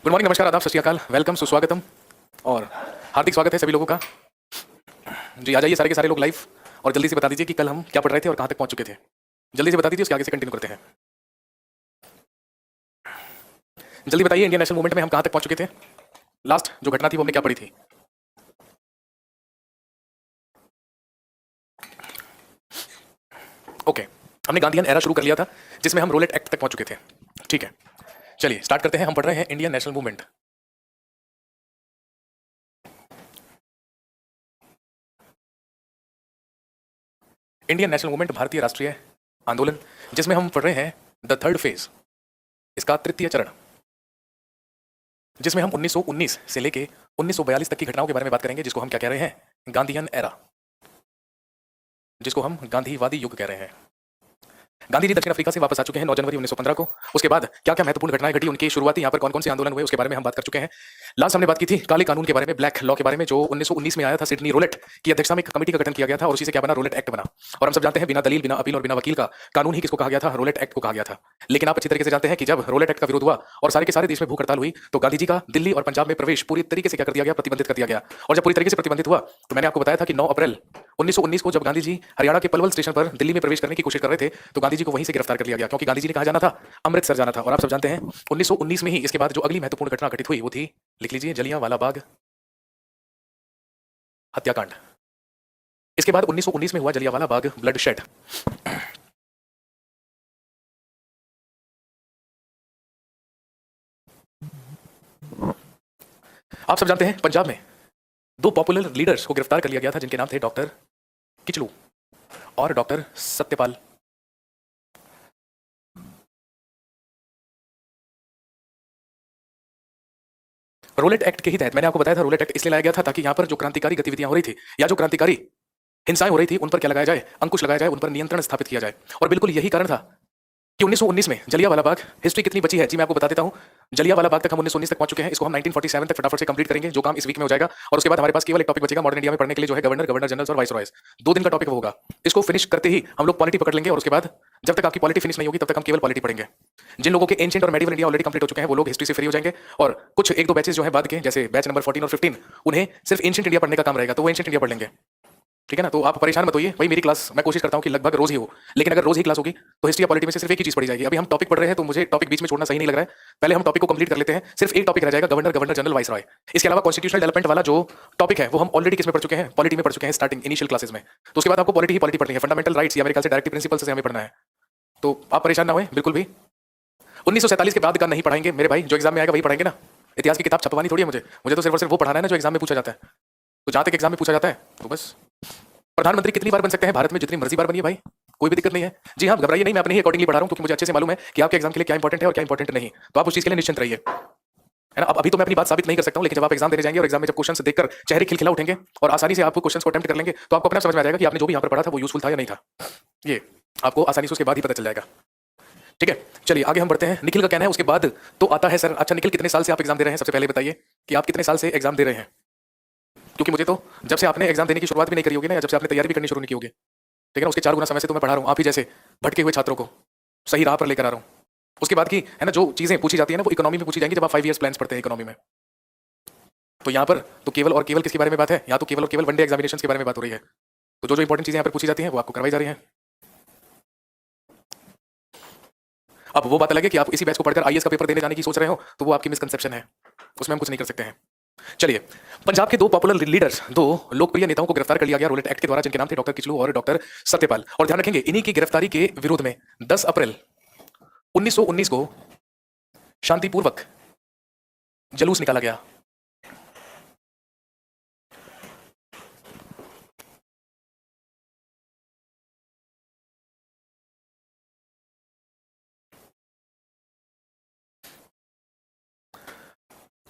Good morning, नमस्कार, आदाब, सत श्री अकाल, वेलकम, सुस्वागतम और हार्दिक स्वागत है सभी लोगों का। जी, आ जाइए सारे के सारे लोग लाइव और जल्दी से बता दीजिए कि कल हम क्या पढ़ रहे थे और कहाँ तक पहुँच चुके थे। जल्दी से बता दीजिए, उसके आगे से कंटिन्यू करते हैं। जल्दी बताइए, इंडियन नेशनल मूवमेंट में हम कहाँ तक पहुँच चुके थे। लास्ट जो घटना थी वो हमने क्या पढ़ी थी। ओके, हमने गांधीयन एरा शुरू कर लिया था जिसमें हम रोलेट एक्ट तक पहुँच चुके थे। ठीक है, चलिए स्टार्ट करते हैं। हम पढ़ रहे हैं Indian national movement. Indian national movement भारतीय राष्ट्रीय आंदोलन, जिसमें हम पढ़ रहे हैं द थर्ड फेज, इसका तृतीय चरण, जिसमें हम 1919 से लेके 1942 तक की घटनाओं के बारे में बात करेंगे, जिसको हम क्या कह रहे हैं, गांधीयन एरा, जिसको हम गांधीवादी युग कह रहे हैं। गांधी जी दक्षिण अफ्रीका से वापस आ चुके हैं 9 जनवरी 1915 को। उसके बाद क्या क्या महत्वपूर्ण घटनाएं घटी, उनकी शुरुआती यहाँ पर कौन कौन से आंदोलन हुए, उसके बारे में हम बात कर चुके हैं। लास्ट हमने बात की थी काले कानून के बारे में, ब्लैक लॉ के बारे में, जो 1919 में आया था। सिडनी रोलेट की अध्यक्षता में एक कमेटी का गठन किया गया था और उसी से क्या बना, रोलेट एक्ट बना। और हम सब जानते हैं बिना दलील, बिना अपील और बिना वकील का कानून ही किसको कहा गया था, रोलेट एक्ट को कहा गया था। लेकिन आप अच्छी तरीके से जानते हैं कि जब रोलेट एक्ट का विरोध हुआ और सारे के सारे देश में भूख हड़ताल हुई, तो गांधी जी का दिल्ली और पंजाब में प्रवेश पूरी तरीके से क्या कर दिया गया, प्रतिबंधित कर दिया गया। और जब पूरी तरीके से प्रतिबंधित हुआ तो मैंने आपको बताया था कि 9 अप्रैल 1919 को जब गांधी जी हरियाणा के पलवल स्टेशन पर दिल्ली में प्रवेश करने की कोशिश कर रहे थे, तो गांधी जी को वहीं से गिरफ्तार कर लिया गया, क्योंकि गांधी जी ने कहा जाना था, अमृतसर जाना था। और आप सब जानते हैं 1919 में ही इसके बाद जो अगली महत्वपूर्ण घटना घटित हुई वो थी, लिख लीजिए, जलियांवाला बाग हत्याकांड। इसके बाद 1919 में हुआ जलियांवाला बाग ब्लड शेड। आप सब जानते हैं पंजाब में 2 पॉपुलर लीडर्स को गिरफ्तार कर लिया गया था, जिनके नाम थे डॉक्टर किचलू और डॉक्टर सत्यपाल। रोलेट एक्ट के ही तहत मैंने आपको बताया था, रोलेट एक्ट इसलिए लाया गया था ताकि यहां पर जो क्रांतिकारी गतिविधियां हो रही थी या जो क्रांतिकारी हिंसाएं हो रही थी, उन पर क्या लगाया जाए, अंकुश लगाया जाए, उन पर नियंत्रण स्थापित किया जाए। और बिल्कुल यही कारण था कि 1919 में जलियांवाला बाग, हिस्ट्री कितनी बची है जी मैं आपको बता देता हूं। जलियांवाला बाग तक हम 1919 तक पहुंच चुके हैं, इसको हम 1947 तक फटाफट से कंप्लीट करेंगे, जो काम इस वीक में हो जाएगा। और उसके बाद हमारे पास केवल एक टॉपिक बचेगा मॉडर्न इंडिया में पढ़ने के लिए, जो है गवर्नर, गवर्नर जनरल्स और वाइसरॉयज। 2 दिन का टॉपिक होगा। इसको फिनिश करते ही हम लोग पॉलिटी पकड़ लेंगे और उसके बाद जब तक आपकी पॉलिटी फिनिश नहीं होगी तब तक हम केवल पॉलिटी पढ़ेंगे। जिन लोगों के एंशिएंट और मेडिवल इंडिया ऑलरेडी कंप्लीट हो चुके हैं वो लोग हिस्ट्री से फ्री हो जाएंगे, और कुछ 1-2 बैचेस जो है बाद के, जैसे बैच नंबर 14 और 15, उन्हें सिर्फ एंशिएंट इंडिया पढ़ने का काम रहेगा, तो वो एंशिएंट इंडिया पढ़ लेंगे। ठीक है ना, तो आप परेशान मत होइए भाई। मेरी क्लास मैं कोशिश करता हूं कि लगभग रोज ही हो, लेकिन अगर रोज ही क्लास होगी तो हिस्ट्री या पॉलिटी में से सिर्फ एक ही चीज पढ़ी जाएगी। अभी हम टॉपिक पढ़ रहे हैं तो मुझे टॉपिक बीच में छोड़ना सही नहीं लग रहा है। पहले हम टॉपिक को कंप्लीट कर लेते हैं। सिर्फ एक टॉपिक रह जाएगा, गवर्नर, गवर्नर जनरल, वाइसरॉय। इसके अलावा कॉन्स्टिट्यूशनल डेवलपमेंट वाला जो टॉपिक है वो हम ऑलरेडी किसमें पढ़ चुके हैं, पॉलिटी में पढ़ चुके हैं, स्टार्टिंग इनिशियल क्लासेस में। तो उसके बाद आपको पॉलिटी ही पॉलिटी पढ़नी है। फंडामेंटल राइट्स या मेरे ख्याल से डायरेक्टिव प्रिंसिपल्स से हमें पढ़ना है, तो आप परेशान ना होए बिल्कुल भी। 1947 के बाद का नहीं पढ़ाएंगे मेरे भाई, जो एग्जाम में आएगा वही पढ़ेंगे ना। इतिहास की किताब छपवानी थोड़ी है मुझे तो सिर्फ और सिर्फ वो पढ़ाना है ना जो एग्जाम में पूछा जाता है। तो जहां तक एग्जाम में पूछा जाता है तो बस। प्रधानमंत्री कितनी बार बन सकते हैं भारत में, जितनी मर्जी बार बनिए भाई, कोई भी दिक्कत नहीं है। जी हाँ, घबराइए नहीं, मैं अपने ही अकॉर्डिंगली पढ़ा रहा हूं, क्योंकि मुझे अच्छे से मालूम है कि आपके एग्जाम के लिए क्या इंपॉर्टेंट है और क्या इंपॉर्टेंट नहीं। तो आप उस चीज के लिए निश्चिंत रहिए, है ना। अब अभी तो मैं अपनी बात साबित नहीं कर सकता हूं, लेकिन जब आप एग्जाम देने जाएंगे और एग्जाम में जब क्वेश्चन देखकर चेहरे खिलखिला उठेंगे और आसानी से आप क्वेश्चन को अटेम्प्ट कर लेंगे, तो आपको अपना समझ में आ जाएगा कि आपने जो भी यहाँ पर पढ़ा था वो यूजफुल था या नहीं था। ये आपको आसानी से उसके बाद ही पता चल जाएगा। ठीक है, चलिए आगे हम बढ़ते हैं। निखिल का कहना है उसके बाद तो आता है सर। अच्छा निखिल, कितने साल से आप एग्जाम दे रहे हैं, सबसे पहले बताइए कि आप कितने साल से एग्जाम दे रहे हैं, क्योंकि मुझे तो जब से आपने एग्जाम देने की शुरुआत भी नहीं करी होगी ना, या जब से आपने तैयारी भी करनी शुरू नहीं की होगी, ठीक है ना, उसके 4 गुना समय से तो मैं पढ़ा रहा हूँ आप ही जैसे भटके हुए छात्रों को सही राह पर लेकर आ रहा हूँ। उसके बाद की है ना जो चीजें पूछी जाती है ना, वो इकोनॉमी में पूछी जाएंगी जब आप 5 ईयर्स प्लान्स पढ़ते हैं इकोनॉमी में। तो यहाँ पर तो केवल और केवल किसके बारे में बात है, यहाँ तो केवल और केवल वनडे एग्जामिनेशन के बारे में बात हो रही है। तो जो जो इंपॉर्टेंट चीजें यहाँ पर पूछी जाती हैं वो आपको करवाई जा रही हैं। अब वो बात अलग है कि आप इसी बैच को पढ़कर आईएएस का पेपर देने जाने की सोच रहे हो, तो वो आपकी मिसकंसेप्शन है, उसमें हम कुछ नहीं कर सकते हैं। चलिए, पंजाब के 2 पॉपुलर लीडर्स, 2 लोकप्रिय नेताओं को गिरफ्तार कर लिया गया रोलेट एक्ट के द्वारा, जिनके नाम थे डॉक्टर किचलू और डॉक्टर सत्यपाल। और ध्यान रखेंगे, इन्हीं की गिरफ्तारी के विरोध में 10 अप्रैल 1919 को शांतिपूर्वक जुलूस निकाला गया।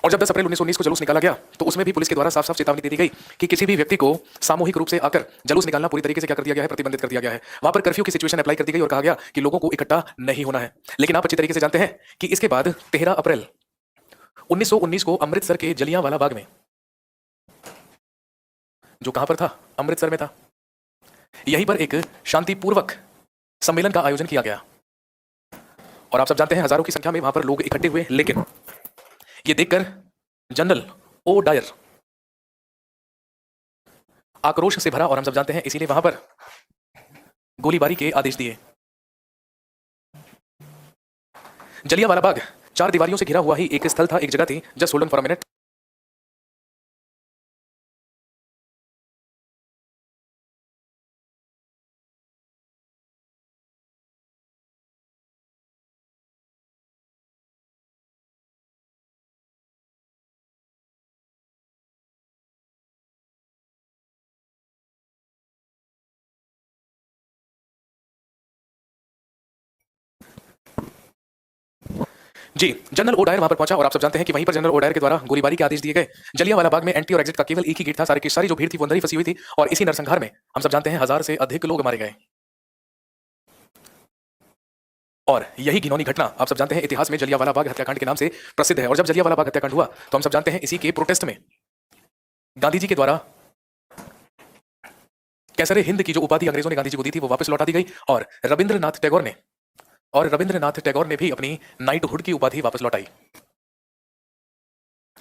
और जब 10 अप्रैल 1919 को जुलूस निकाला गया तो उसमें भी पुलिस के द्वारा साफ साफ चेतावनी दे दी गई कि किसी भी व्यक्ति को सामूहिक रूप से आकर जुलूस निकालना पूरी तरीके से क्या कर दिया गया है, प्रतिबंधित कर दिया गया है। वहां पर कर्फ्यू की सिचुएशन अप्लाई कर दी गई और कहा गया कि लोगों को इकट्ठा नहीं होना है। लेकिन आप अच्छी तरीके से जानते हैं कि इसके बाद 13 अप्रैल 1919 को अमृतसर के जलियांवाला बाग में, जो कहां पर था, अमृतसर में था, यहीं पर एक शांतिपूर्वक सम्मेलन का आयोजन किया गया। और आप सब जानते हैं हजारों की संख्या में वहां पर लोग इकट्ठे हुए, लेकिन ये देखकर जनरल ओ डायर आक्रोश से भरा और हम सब जानते हैं इसीलिए वहां पर गोलीबारी के आदेश दिए। जलियांवाला बाग चार दीवारियों से घिरा हुआ ही एक स्थल था, एक जगह थी। Just hold on for a minute. जी, जनरल ओ डायर वहां पर पहुंचा और आप सब जानते हैं कि वहीं पर जनरल ओ डायर के द्वारा गोलीबारी के आदेश दिए गए। जलियांवाला बाग में एंट्री और एग्जिट का केवल एक ही गेट था। सारी की सारी जो भीड़ थी वो अंदर ही फंसी हुई थी और इसी नरसंहार में हम सब जानते हैं 1000 से अधिक लोग मारे गए। और यही घिनौनी घटना आप सब जानते हैं इतिहास में जलियांवाला बाग हत्याकांड के नाम से प्रसिद्ध है। और जब जलियांवाला बाग हत्याकांड हुआ तो हम सब जानते हैं इसी के प्रोटेस्ट में गांधी जी के द्वारा कैसरे हिंद की जो उपाधि अंग्रेजों ने गांधी जी को दी थी वो वापस लौटा दी गई और रविंद्रनाथ टैगोर ने भी अपनी नाइटहुड की उपाधि वापस लौटाई।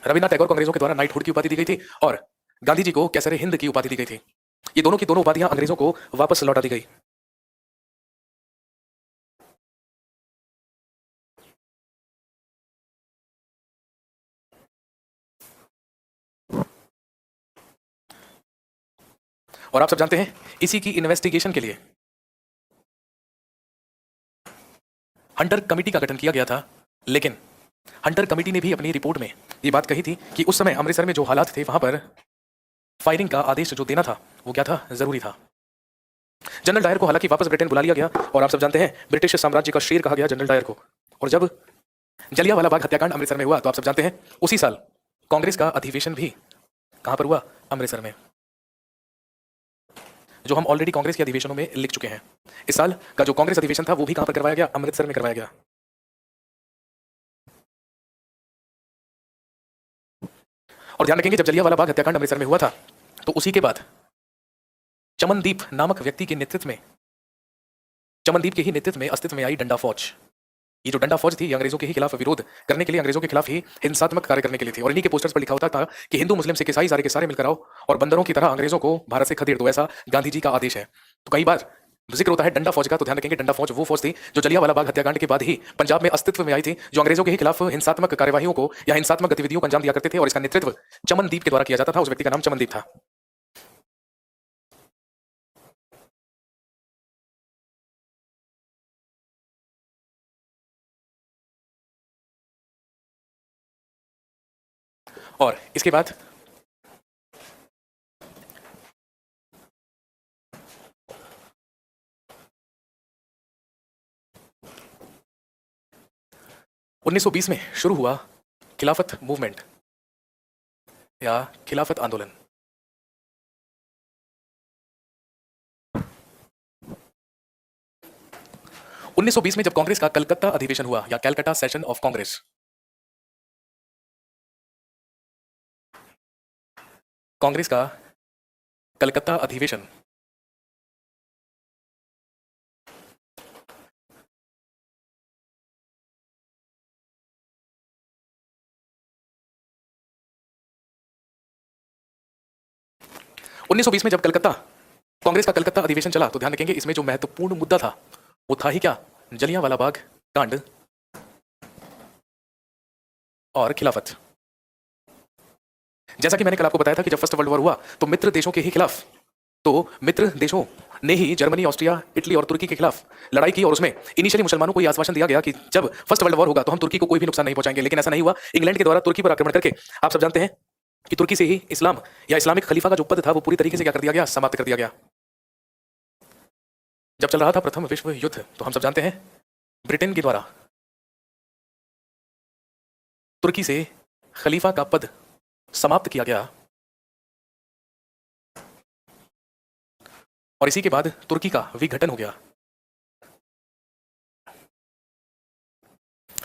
रविन्द्रनाथ टैगोर को अंग्रेजों के द्वारा नाइटहुड की उपाधि दी गई थी और गांधी जी को कैसरे हिंद की उपाधि दी गई थी। ये दोनों की दोनों उपाधियां अंग्रेजों को वापस लौटा दी गई। और आप सब जानते हैं इसी की इन्वेस्टिगेशन के लिए हंटर कमेटी का गठन किया गया था। लेकिन हंटर कमेटी ने भी अपनी रिपोर्ट में ये बात कही थी कि उस समय अमृतसर में जो हालात थे वहां पर फायरिंग का आदेश जो देना था वो क्या था, जरूरी था। जनरल डायर को हालांकि वापस ब्रिटेन बुला लिया गया और आप सब जानते हैं ब्रिटिश साम्राज्य का शेर कहा गया जनरल डायर को। और जब जलियांवाला बाग हत्याकांड अमृतसर में हुआ तो आप सब जानते हैं उसी साल कांग्रेस का अधिवेशन भी कहां पर हुआ, अमृतसर में, जो हम ऑलरेडी कांग्रेस के अधिवेशनों में लिख चुके हैं। इस साल का जो कांग्रेस अधिवेशन था वो भी कहां पर करवाया गया, अमृतसर में करवाया गया। और ध्यान रखेंगे जब जलियांवाला बाग हत्याकांड अमृतसर में हुआ था तो उसी के बाद चमनदीप नामक व्यक्ति के नेतृत्व में, चमनदीप के ही नेतृत्व में अस्तित्व में आई डंडा फौज। ये जो डंडा फौज थी ये अंग्रेजों के ही खिलाफ विरोध करने के लिए, अंग्रेजों के खिलाफ ही हिंसात्मक कार्य करने के लिए थी। और इन्हीं के पोस्टर्स पर लिखा होता था कि हिंदू मुस्लिम सिख ईसाई सारे के सारे मिलकर आओ और बंदरों की तरह अंग्रेजों को भारत से खदेड़ दो, ऐसा गांधी जी का आदेश है। तो कई बार जिक्र होता है डंडा फौज का, तो ध्यान रखेंगे डंडा फौज वो फौज थी जो जलियांवाला बाग हत्याकांड के बाद ही पंजाब में अस्तित्व में आई थी, जो अंग्रेजों के ही खिलाफ हिंसात्मक कार्यवाहियों को या हिंसात्मक गतिविधियों को अंजाम दिया करते थे। और इसका नेतृत्व चमनदीप के द्वारा किया जाता था। उस व्यक्ति का नाम चमनदीप था। और इसके बाद 1920 में शुरू हुआ खिलाफत मूवमेंट या खिलाफत आंदोलन। उन्नीस सौ बीस में जब कांग्रेस का कलकत्ता अधिवेशन हुआ या कैलकाटा सेशन ऑफ कांग्रेस, कांग्रेस का कलकत्ता अधिवेशन उन्नीस सौ बीस में जब कांग्रेस का कलकत्ता अधिवेशन चला तो ध्यान रखेंगे इसमें जो महत्वपूर्ण मुद्दा था वो था ही क्या, जलियांवाला बाग कांड और खिलाफत। जैसा कि मैंने कल आपको बताया था कि जब फर्स्ट वर्ल्ड वॉर हुआ तो मित्र देशों के ही खिलाफ, तो मित्र देशों ने ही जर्मनी, ऑस्ट्रिया, इटली और तुर्की के खिलाफ लड़ाई की। और उसमें इनिशियली मुसलमानों को यह आश्वासन दिया गया कि जब फर्स्ट वर्ल्ड वॉर होगा तो हम तुर्की को कोई भी नुकसान नहीं पहुंचाएंगे। लेकिन ऐसा नहीं हुआ। इंग्लैंड के द्वारा तुर्की पर आक्रमण करके आप सब जानते हैं कि तुर्की से ही इस्लाम या इस्लामिक खलीफा का जो पद था वो पूरी तरीके से क्या कर दिया गया, समाप्त कर दिया गया। जब चल रहा था प्रथम विश्व युद्ध तो हम सब जानते हैं ब्रिटेन के द्वारा तुर्की से खलीफा का पद समाप्त किया गया। और इसी के बाद तुर्की का विघटन हो गया।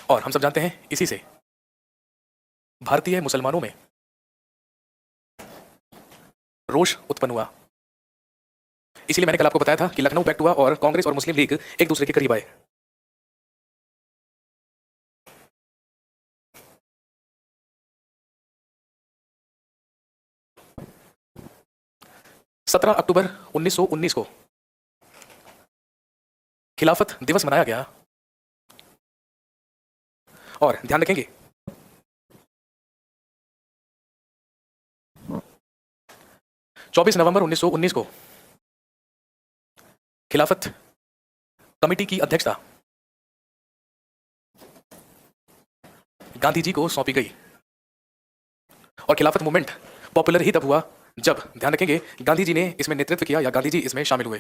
और हम सब जानते हैं इसी से भारतीय मुसलमानों में रोष उत्पन्न हुआ। इसीलिए मैंने कल आपको बताया था कि लखनऊ पैक्ट हुआ और कांग्रेस और मुस्लिम लीग एक दूसरे के करीब आए। 17 अक्टूबर 1919 को खिलाफत दिवस मनाया गया और ध्यान रखेंगे 24 नवंबर 1919 को खिलाफत कमेटी की अध्यक्षता गांधी जी को सौंपी गई और खिलाफत मूवमेंट पॉपुलर ही तब हुआ जब, ध्यान रखेंगे, गांधी जी ने इसमें नेतृत्व किया या गांधी जी इसमें शामिल हुए।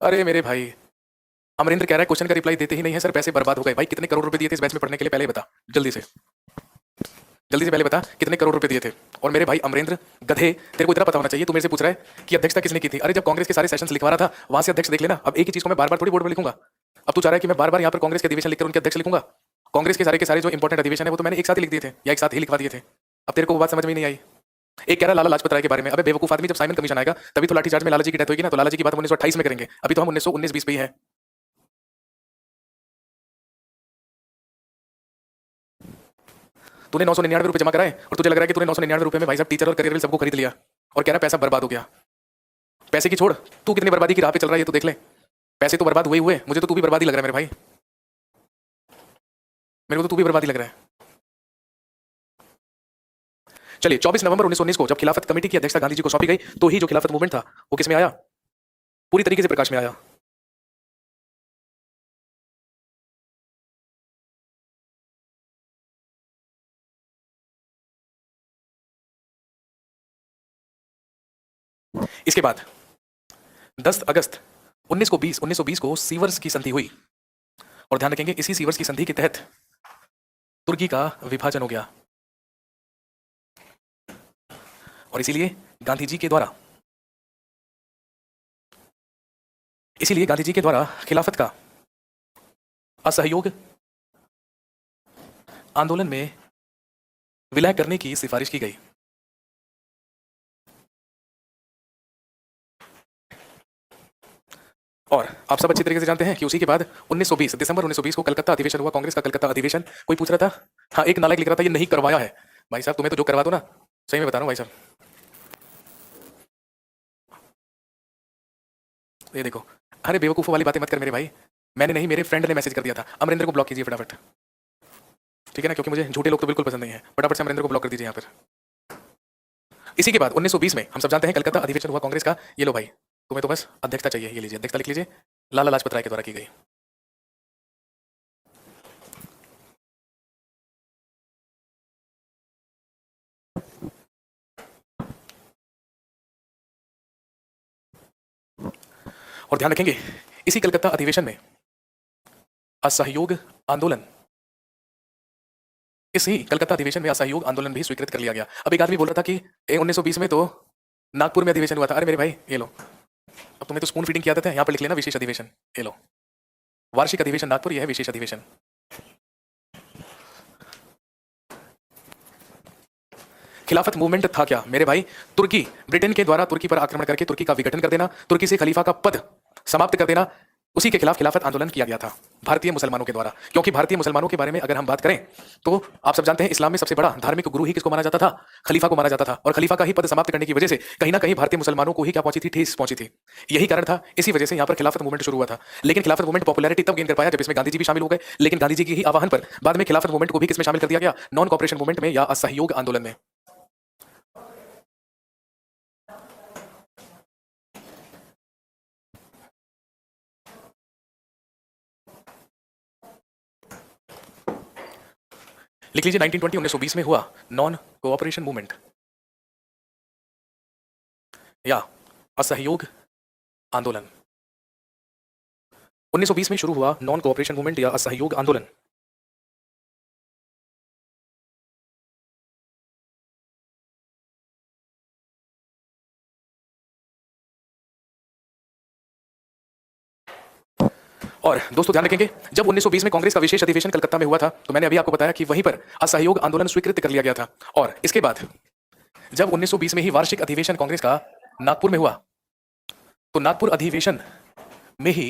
अरे मेरे भाई, अमरिंदर कह रहा है क्वेश्चन का रिप्लाई देते ही नहीं है सर, पैसे बर्बाद हो गए। भाई कितने करोड़ रुपए दिए थे इस बैच में पढ़ने के लिए, पहले ही बता, जल्दी से पहले बता कितने करोड़ रुपए दिए थे। और मेरे भाई अमरिंदर गधे, तेरे को इतना पता होना चाहिए, तू मेरे से पूछ रहा है कि अध्यक्षता किसने की थी। अरे जब कांग्रेस के सारे सेशंस लिखवा रहा था वहां से अध्यक्ष देख लेना। अब एक ही चीज को मैं बार बार थोड़ी बोर्ड पर लिखूंगा। अब तू चाह रहा है कि मैं बार बार यहाँ पर कांग्रेस के अधिवेशन लिखकर उनके अध्यक्ष लिखूंगा। कांग्रेस के सारे जो इंपॉर्टेंट अधिवेशन है वो तो मैंने एक साथ ही लिख दिए थे या एक साथ ही लिखवा दिए थे। अब तेरे को वो बात समझ में नहीं आई। एक कह रहा लाला लाजपत राय के बारे में। अबे बेवकूफ आदमी, जब साइमन कमीशन आएगा तभी तो लाठीचार्ज में लाला जी की डेथ होगी ना, तो लाला जी की बात 1928 में करेंगे। अभी तो हम 1919-20 पे ही है। तूने 999 रुपए जमा कराए और तुझे लग रहा है कि तूने 999 रुपए में भाई साहब टीचर और करियर सबको खरीद लिया और कह रहा पैसा बर्बाद हो गया। पैसे की छोड़, तू कितनी बर्बादी की राह पे चल रहा है ये तो देख ले। पैसे तो बर्बाद हुए, मुझे तो तू भी बर्बादी लग रहा है मेरे भाई, मेरे को तो तू भी बर्बादी लग रहा है। चलिए 24 नवंबर 1919 को जब खिलाफत कमेटी की अध्यक्षता गांधी जी को सौंपी गई तो ही जो खिलाफत मूवमेंट था वो किस में आया, पूरी तरीके से प्रकाश में आया। इसके बाद 10 अगस्त 1920 को सीवर्स की संधि हुई और ध्यान रखेंगे इसी सीवर्स की संधि के तहत तुर्की का विभाजन हो गया और इसीलिए गांधी जी के द्वारा खिलाफत का असहयोग आंदोलन में विलय करने की सिफारिश की गई। और आप सब अच्छी तरीके से जानते हैं कि उसी के बाद 1920 दिसंबर 1920 को कलकत्ता अधिवेशन हुआ, कांग्रेस का कलकत्ता अधिवेशन। कोई पूछ रहा था, हाँ एक नालायक लिख रहा था ये नहीं करवाया है। भाई साहब तुम्हें तो जो करवा दो ना, सही में बता रहा हूं भाई साहब, ये देखो। अरे बेवकूफों वाली बातें मत कर मेरे भाई, मैंने नहीं, मेरे फ्रेंड ने मैसेज कर दिया था। अमरिंदर को ब्लॉक कीजिए फटाफट, ठीक है ना, क्योंकि मुझे झूठे लोग तो बिल्कुल पसंद नहीं है। फटाफट से अमरिंदर को ब्लॉक कर दीजिए यहाँ पर। इसी के बाद 1920 में हम सब जानते हैं कलकत्ता अधिवेशन हुआ कांग्रेस का। ये लो भाई, तुम्हें तो बस अध्यक्षता चाहिए, ये लीजिए अध्यक्षता लिख लीजिए, लाला लाजपत राय के द्वारा की गई। और ध्यान रखेंगे इसी कलकत्ता अधिवेशन में असहयोग आंदोलन, इसी कलकत्ता अधिवेशन में असहयोग आंदोलन भी स्वीकृत कर लिया गया। अब एक आदमी बोल रहा था कि 1920 में तो नागपुर में अधिवेशन हुआ था। अरे मेरे भाई ये लो, अब तुम्हें तो स्पून फीडिंग की आदत है, यहाँ पर लिख लेना विशेष अधिवेशन, ये लो वार्षिक अधिवेशन नागपुर, यह है विशेष अधिवेशन। खिलाफत मूवमेंट था क्या मेरे भाई, तुर्की, ब्रिटेन के द्वारा तुर्की पर आक्रमण करके तुर्की का विघटन कर देना, तुर्की से खलीफा का पद समाप्त कर देना, उसी के खिलाफ खिलाफत आंदोलन किया गया था भारतीय मुसलमानों के द्वारा। क्योंकि भारतीय मुसलमानों के बारे में अगर हम बात करें तो आप सब जानते हैं इस्लाम में सबसे बड़ा धार्मिक गुरु ही किसको माना जाता था, खलीफा को माना जाता था। और खलीफा का ही पद समाप्त करने की वजह से कहीं ना कहीं भारतीय मुसलमानों को ही क्या पहुंची थी, ठेस पहुंची थी। यही कारण था, इसी वजह से यहाँ पर खिलाफत मूवमेंट शुरू हुआ था। लेकिन खिलाफत मूवमेंट पॉपुलैरिटी तब गेन कर पाया जब इसमें गांधी जी भी शामिल हो गए। लेकिन गांधी जी की ही आह्वान पर बाद में खिलाफत मूवमेंट को भी किसमें शामिल कर दिया गया, नॉन कॉपरेशन मूवमेंट में या असहयोग आंदोलन में। लिख लीजिए 1920 में हुआ नॉन कोऑपरेशन मूवमेंट या असहयोग आंदोलन। 1920 में शुरू हुआ नॉन कोऑपरेशन मूवमेंट या असहयोग आंदोलन। और दोस्तों ध्यान रखेंगे जब 1920 में कांग्रेस का विशेष अधिवेशन कलकत्ता में हुआ था तो मैंने अभी आपको बताया कि वहीं पर असहयोग आंदोलन स्वीकृत कर लिया गया था। और इसके बाद जब 1920 में ही वार्षिक अधिवेशन कांग्रेस का नागपुर में हुआ तो नागपुर अधिवेशन में ही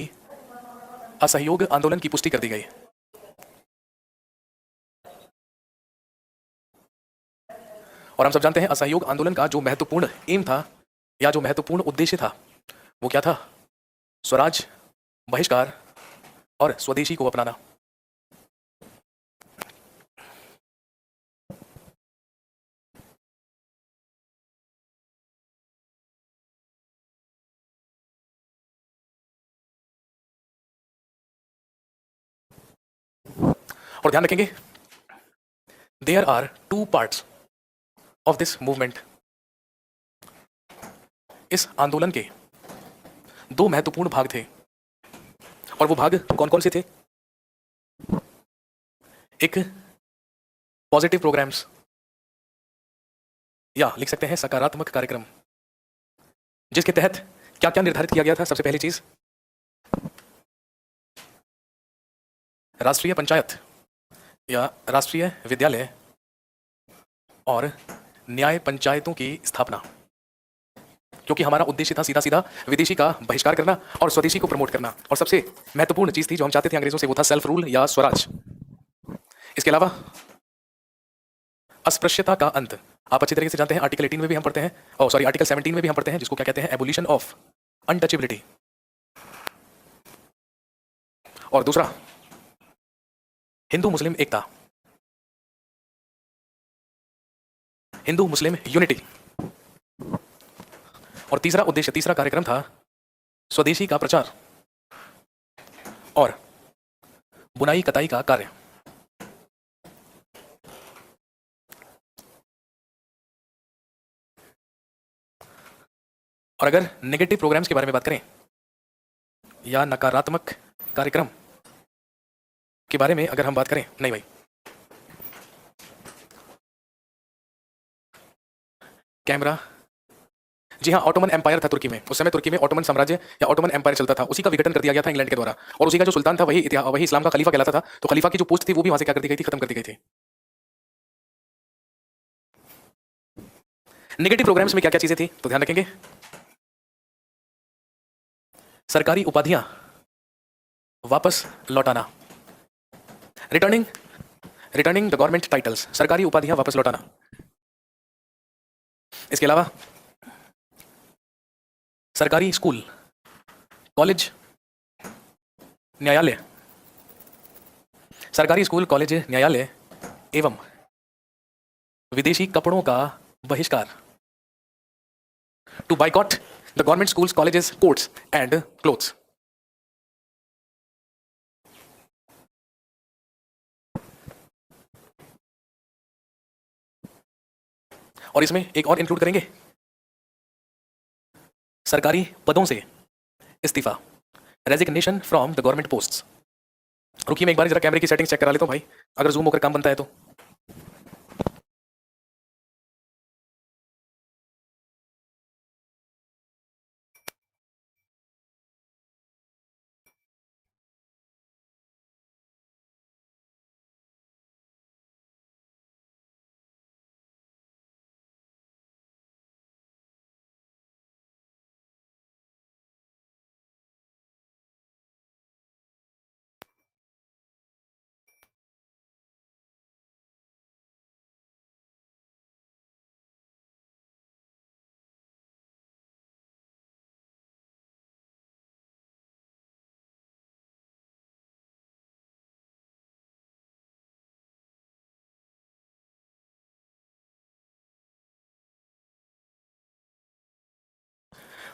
असहयोग आंदोलन की पुष्टि कर दी गई। और हम सब जानते हैं असहयोग आंदोलन का जो महत्वपूर्ण एम था या जो महत्वपूर्ण उद्देश्य था वो क्या था? स्वराज, बहिष्कार और स्वदेशी को अपनाना। और ध्यान रखेंगे, there are two parts of this movement. इस आंदोलन के दो महत्वपूर्ण भाग थे और वो भाग कौन कौन से थे? एक पॉजिटिव प्रोग्राम्स या लिख सकते हैं सकारात्मक कार्यक्रम, जिसके तहत क्या क्या निर्धारित किया गया था? सबसे पहली चीज, राष्ट्रीय पंचायत या राष्ट्रीय विद्यालय और न्याय पंचायतों की स्थापना, क्योंकि हमारा उद्देश्य था सीधा सीधा विदेशी का बहिष्कार करना और स्वदेशी को प्रमोट करना। और सबसे महत्वपूर्ण चीज थी जो हम चाहते थे अंग्रेजों से, वो था सेल्फ रूल या स्वराज। इसके अलावा अस्पृश्यता का अंत, आप अच्छी तरीके से जानते हैं, आर्टिकल 18 में भी हम पढ़ते हैं, आर्टिकल 17 में भी हम पढ़ते हैं, जिसको क्या कहते हैं? Abolition of untouchability. और दूसरा, हिंदू मुस्लिम एकता, हिंदू मुस्लिम यूनिटी। और तीसरा उद्देश्य, तीसरा कार्यक्रम था स्वदेशी का प्रचार और बुनाई कताई का कार्य। और अगर नेगेटिव प्रोग्राम्स के बारे में बात करें या नकारात्मक कार्यक्रम के बारे में अगर हम बात करें, नहीं भाई, कैमरा, जी हाँ, ऑटोमन एम्पायर था तुर्की में। उस समय तुर्की में ऑटोमन साम्राज्य या ऑटोमन एम्पायर चलता था, उसी का विघटन कर दिया गया था इंग्लैंड के द्वारा। और उसी का जो सुल्तान था वही इस्लाम का खलीफा कहलाता था। तो खलीफा की जो पोस्ट थी वो भी वहां से क्या कर दी गई थी? खत्म कर दी गई थी। नेगेटिव प्रोग्राम्स में क्या क्या चीजें थी तो ध्यान रखेंगे, सरकारी उपाधियां वापस लौटाना, रिटर्निंग द गवर्नमेंट टाइटल्स, सरकारी उपाधियां वापस लौटाना। इसके अलावा सरकारी स्कूल, कॉलेज, न्यायालय, सरकारी स्कूल, कॉलेज, न्यायालय एवं विदेशी कपड़ों का बहिष्कार, to boycott the government schools, colleges, courts and clothes. और इसमें एक और इंक्लूड करेंगे, सरकारी पदों से इस्तीफा, resignation from the government posts. रुकिए, मैं एक बार जरा कैमरे की सेटिंग्स चेक करा लेता हूं भाई, अगर जूम होकर काम बनता है तो।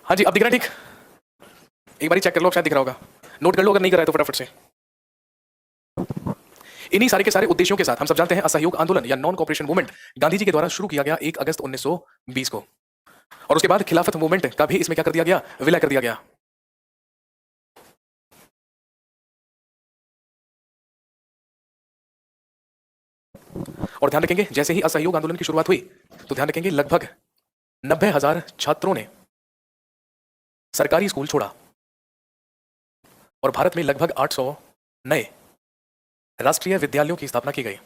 हाँ जी, अब दिख रहा है ठीक? एक बार चेक कर लो, शायद दिख रहा होगा, नोट कर लो अगर नहीं कर रहा है तो फटाफट से। इन्हीं सारे के सारे उद्देश्यों के साथ हम सब जानते हैं असहयोग आंदोलन या नॉन कॉपरेशन मूवमेंट गांधी जी के द्वारा शुरू किया गया 1 अगस्त 1920 को। और उसके बाद खिलाफत मूवमेंट का भी इसमें क्या कर दिया गया? विलय कर दिया गया। और ध्यान रखेंगे, जैसे ही असहयोग आंदोलन की शुरुआत हुई तो ध्यान रखेंगे लगभग 90,000 छात्रों ने सरकारी स्कूल छोड़ा और भारत में लगभग 800 नए राष्ट्रीय विद्यालयों की स्थापना की गई।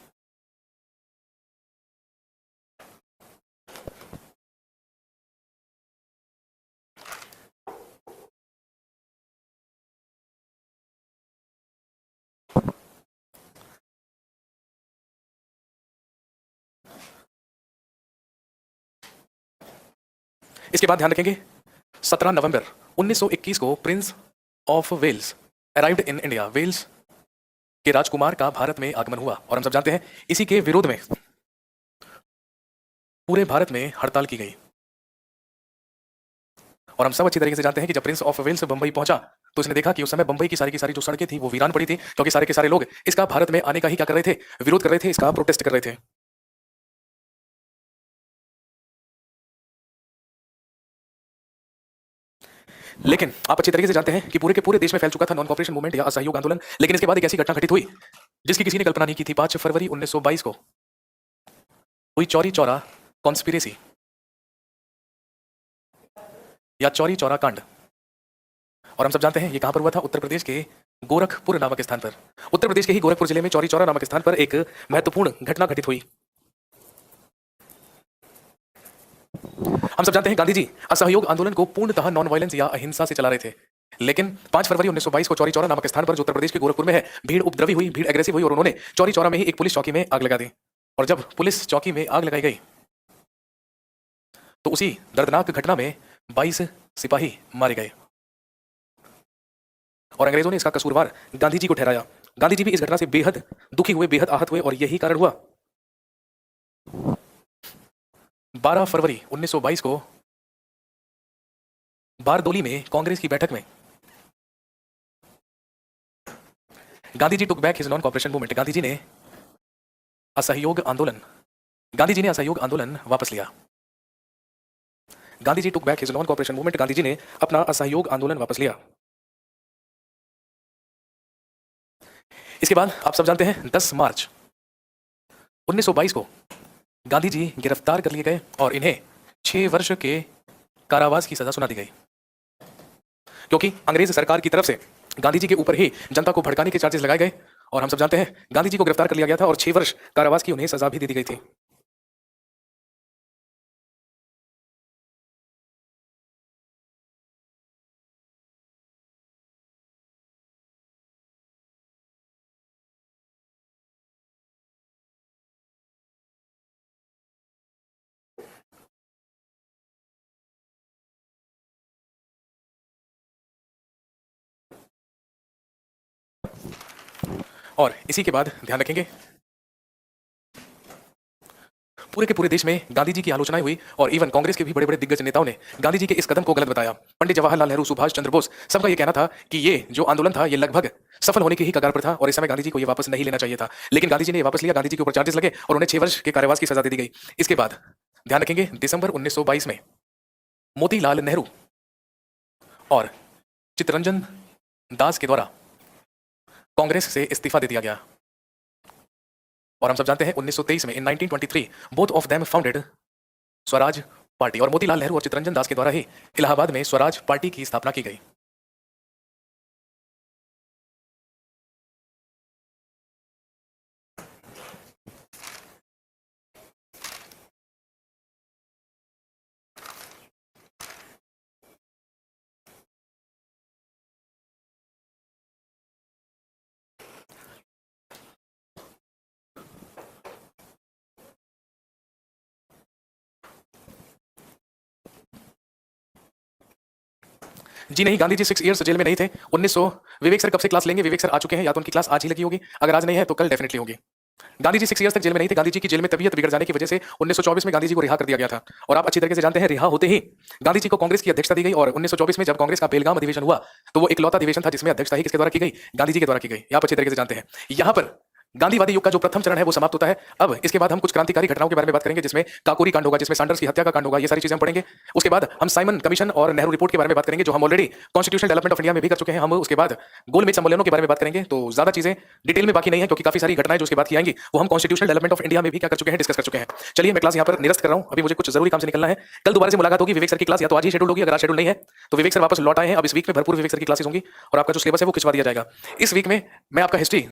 इसके बाद ध्यान रखेंगे 17 नवंबर 1921 को prince of Wales arrived in India. Wales के राजकुमार का भारत में आगमन हुआ और हम सब जानते हैं इसी के विरोध में पूरे भारत में हड़ताल की गई। और हम सब अच्छी तरीके से जानते हैं कि जब प्रिंस ऑफ वेल्स बंबई पहुंचा तो उसने देखा कि उस समय बंबई की सारी जो सड़कें थी वो वीरान पड़ी थी, क्योंकि सारे के सारे लोग इसका भारत में आने का ही क्या कर रहे थे, विरोध कर रहे थे, इसका प्रोटेस्ट कर रहे थे। लेकिन आप अच्छी तरीके से जानते हैं कि पूरे के पूरे देश में फैल चुका था नॉन कॉपरेशन मूवमेंट या असहयोग आंदोलन। लेकिन इसके बाद एक ऐसी घटना घटित हुई जिसकी किसी ने कल्पना नहीं की थी। 5 फरवरी 1922 को हुई चौरी चौरा कॉन्स्पिरेसी या चौरी चौरा कांड। और हम सब जानते हैं ये कहां पर हुआ था, उत्तर प्रदेश के गोरखपुर नामक स्थान पर। उत्तर प्रदेश के ही गोरखपुर जिले में चौरी चौरा नामक स्थान पर एक महत्वपूर्ण घटना घटित हुई। हम सब जानते हैं गांधी जी असहयोग आंदोलन को पूर्णतः नॉन वायलेंस या अहिंसा से चला रहे थे। लेकिन 5 फरवरी 1922 को चौरी चौरा नामक स्थान पर जो उत्तर प्रदेश के गोरखपुर में है, भीड़ उपद्रवी हुई, भीड़ एग्रेसिव हुई और उन्होंने चौरी चौरा में ही एक पुलिस चौकी में आग लगा दी। और जब पुलिस चौकी में आग लगाई गई तो उसी दर्दनाक घटना में 22 सिपाही मारे गए और अंग्रेजों ने इसका कसूरवार गांधी जी को ठहराया। गांधी जी भी इस घटना से बेहद दुखी हुए, बेहद आहत हुए और यही कारण हुआ 12 फरवरी 1922 को बारदोली में कांग्रेस की बैठक में Gandhi ji took back his non cooperation movement. Gandhi ji ने असहयोग आंदोलन वापस लिया। Gandhi ji took back his non cooperation movement. Gandhi ji ने अपना असहयोग आंदोलन वापस लिया। इसके बाद आप सब जानते हैं 10 मार्च 1922 को गांधी जी गिरफ्तार कर लिए गए और इन्हें 6 वर्ष के कारावास की सजा सुना दी गई, क्योंकि अंग्रेज सरकार की तरफ से गांधी जी के ऊपर ही जनता को भड़काने के चार्जेस लगाए गए। और हम सब जानते हैं गांधी जी को गिरफ्तार कर लिया गया था और 6 वर्ष कारावास की उन्हें सजा भी दे दी गई थी। और इसी के बाद ध्यान रखेंगे पूरे के पूरे देश में गांधी जी की आलोचनाएं हुई और इवन कांग्रेस के भी बड़े बड़े दिग्गज नेताओं ने गांधी जी के इस कदम को गलत बताया। पंडित जवाहरलाल नेहरू, सुभाष चंद्र बोस, सबका ये कहना था कि ये जो आंदोलन था ये लगभग सफल होने की ही कगार पर था और इस समय गांधी जी को ये वापस नहीं लेना चाहिए था। लेकिन गांधी जी ने वापस लिया, गांधी जी के ऊपर चार्जेस लगे और उन्हें 6 वर्ष के कारावास की सजा दे दी गई। इसके बाद ध्यान रखेंगे दिसंबर 1922 में मोतीलाल नेहरू और चित्तरंजन दास के द्वारा कांग्रेस से इस्तीफा दे दिया गया। और हम सब जानते हैं 1923 में इन 1923 both of them founded Swaraj party. और मोतीलाल नेहरू और चित्तरंजन दास के द्वारा ही इलाहाबाद में स्वराज पार्टी की स्थापना की गई। जी नहीं, गांधी जी 6 इयर्स जेल में नहीं थे। 1900 विवेक सर कब से क्लास लेंगे? विवेक सर आ चुके हैं, या तो उनकी क्लास आज ही लगी होगी, अगर आज नहीं है तो कल डेफिनेटली होगी। गांधी जी 6 इयर्स तक जेल में नहीं थे। गांधी जी की जेल में तबीयत बिगड़ जाने की वजह से 1924 में गांधी जी को रिहा कर दिया गया था। और आप अच्छी तरीके से जानते हैं रिहा होते ही गांधी जी को कांग्रेस की अध्यक्षता दी गई। और 1924 में जब कांग्रेस का बेलगाम अधिवेशन हुआ तो वो इकलौता अधिवेशन था जिसमें अध्यक्षता ही किसके द्वारा की गई? गांधी जी के द्वारा की गई। आप अच्छी तरीके से जानते हैं। यहां पर गांधीवादी युग का जो प्रथम चरण है वो समाप्त होता है। अब इसके बाद हम कुछ क्रांतिकारी घटनाओं के बारे में बात करेंगे, जिसमें काकोरी कांड होगा, जिसमें सैंडर्स की हत्या का कांड होगा, ये सारी चीजें हम पढ़ेंगे। उसके बाद हम साइमन कमीशन और नेहरू रिपोर्ट के बारे में बात करेंगे, जो हम already constitution development of India में भी कर चुके हैं। हम उसके बाद गोलमेज सम्मेलनों के बारे में बात करेंगे। तो ज्यादा चीजें डिटेल में बाकी नहीं है, क्योंकि काफी सारी घटनाएं जो उसके बाद की आएंगी वो हम कॉन्स्टिट्यूशन डेवलपमेंट ऑफ इंडिया में भी क्या कर चुके हैं, डिस्कस कर चुके हैं। चलिए मैं क्लास यहाँ पर निरस्त कर रहा हूँ, अभी मुझे कुछ जरूरी काम से निकलना है। कल दोबारा से मुलाकात होगी। विवेक सर की क्लास या तो आज ही शेड्यूल होगी, अगर आज शेड्यूल नहीं है तो विवेक सर वापस लौट आए हैं। अब इस वीक में भरपूर विवेक सर की क्लासेस होंगी और आपका जो सिलेबस है वो खिंचवा दिया जाएगा। इस वीक में मैं आपका हिस्ट्री